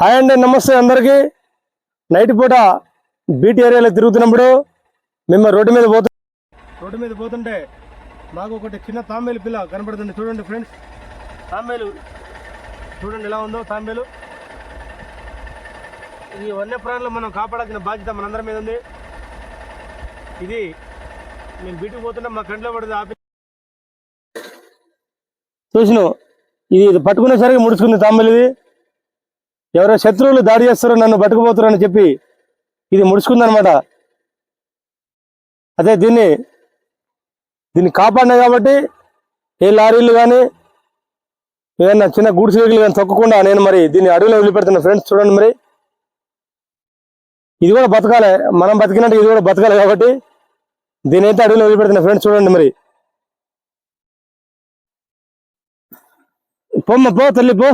Hi అండి, నమస్తే అందరికీ. నైట్ పూట బీటీ ఏరియాలో తిరుగుతున్నప్పుడు మేము రోడ్డు మీద పోతుంటే మాకు ఒకటి చిన్న తాంబేలు పిల్ల కనపడుతుంది. చూడండి ఫ్రెండ్స్, తాంబేలు చూడండి ఎలా ఉందో తాంబేలు. ఈ వన్యప్రాణులు మనం కాపాడాల్సిన బాధ్యత మనందరి మీద ఉంది. ఇది మేము బీటీకి పోతుంటే మా కంట్లో పడుతుంది. ఆపి చూసిన ఇది పట్టుకునేసరికి ముడుచుకుంది తాంబేలు. ఇది ఎవరో శత్రువులు దాడి చేస్తారో నన్ను పట్టుకుపోతారు అని చెప్పి ఇది ముడుచుకుందనమాట. అదే దీన్ని కాపాడినా కాబట్టి ఏ లారీలు కానీ ఏదన్నా చిన్న గూడ్స్ వెహికల్ కానీ తొక్కకుండా నేను మరి దీన్ని అడవిలో వదిలిపెడుతున్నా. ఫ్రెండ్స్ చూడండి, మరి ఇది కూడా బతకాలి, మనం బతికినట్టు ఇది కూడా బతకాలి కాబట్టి దీని అయితే అడవిలో వదిలిపెడుతున్నా. ఫ్రెండ్స్ చూడండి, మరి పోమ్మ పో తల్లి పో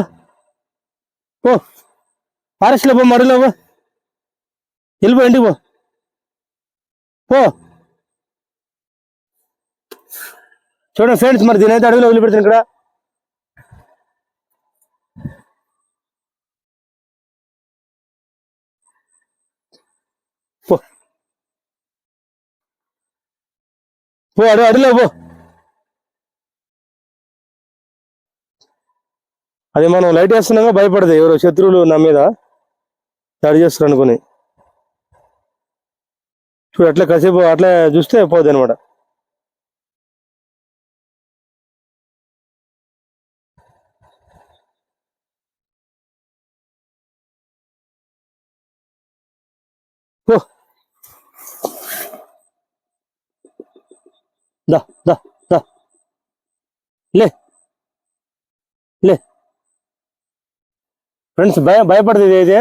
ఫారెస్ట్లో పో, అడవిలో పో, వెళ్ళిపో, ఇంటికి పో. చూడండి ఫ్రెండ్స్, మరి దీని అయితే అడవిలో వదిలిపెడుతుంది. ఇక్కడ పో అడవిలో పో. అది మనం లైట్ వేస్తున్నాగా భయపడదు, ఎవరో శత్రువులు నా మీద దాడి చేస్తారు అనుకుని. చూడు అట్లా కాసేపు అట్లా చూస్తే పోద్ది అనమాట. దా దా దా లే లే ఫ్రెండ్స్, భయపడదు. ఇదైతే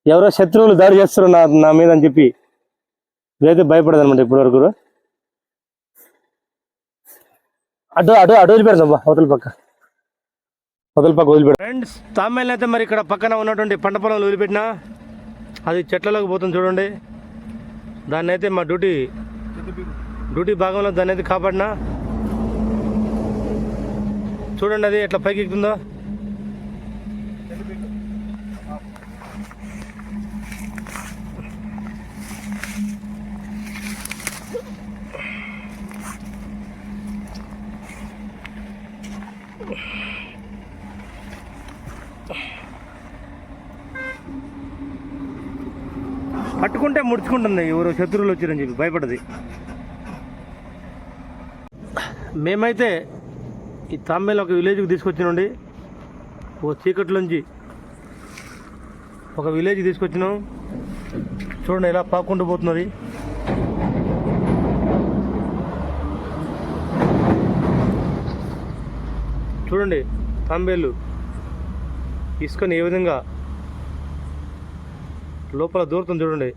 ఎవరో శత్రువులు దాడి చేస్తారు నా మీద అని చెప్పి ఇదైతే భయపడదు అనమాట. ఇప్పటి వరకు అటు వదిలిపెడతాం, అవతల పక్క వదిలిపెడతాం. ఫ్రెండ్స్, తాంబేలు అయితే మరి ఇక్కడ పక్కన ఉన్నటువంటి పంట పొలంలో వదిలిపెట్టినా అది చెట్లలోకి పోతుంది. చూడండి, దాన్ని అయితే మా డ్యూటీ భాగంలో దాన్ని అయితే కాపాడినా. చూడండి అది ఎట్లా పైకి ఎక్కుతుందో. పట్టుకుంటే ముడుచుకుంటుంది, ఎవరో శత్రువులు వచ్చారని చెప్పి భయపడది. మేమైతే ఈ తాంబేలు ఒక విలేజ్కి తీసుకొచ్చినండి. ఒక చీకట్లోంచి ఒక విలేజ్కి తీసుకొచ్చినాం. చూడండి ఎలా పాక్కుంటూ పోతున్నది. చూడండి తాంబేలు తీసుకొని ఏ విధంగా లోపల దూరుతుంది. చూడండి,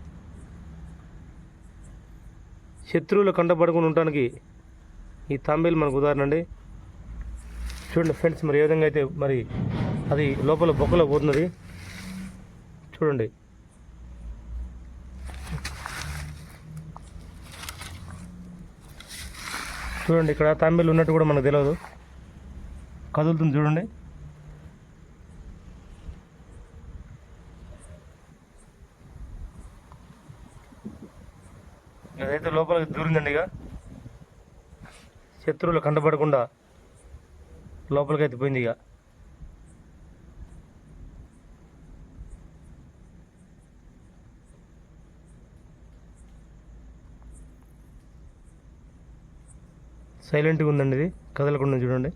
శత్రువులు కంటపడుకుని ఉండటానికి ఈ తాంబేలు మనకు ఉదాహరణ అండి. చూడండి ఫ్రెండ్స్, మరి ఏ విధంగా అయితే మరి అది లోపల బొక్కలో పోతున్నది. చూడండి, చూడండి ఇక్కడ తాంబేలు ఉన్నట్టు కూడా మనకు తెలియదు, కదులుతుంది. చూడండి, అదైతే లోపలికి దూరిందండి. ఇక శత్రువులు కంటపడకుండా లోపలికి అయితే పోయింది. ఇక సైలెంట్గా ఉందండి, ఇది కదలకుండా. చూడండి.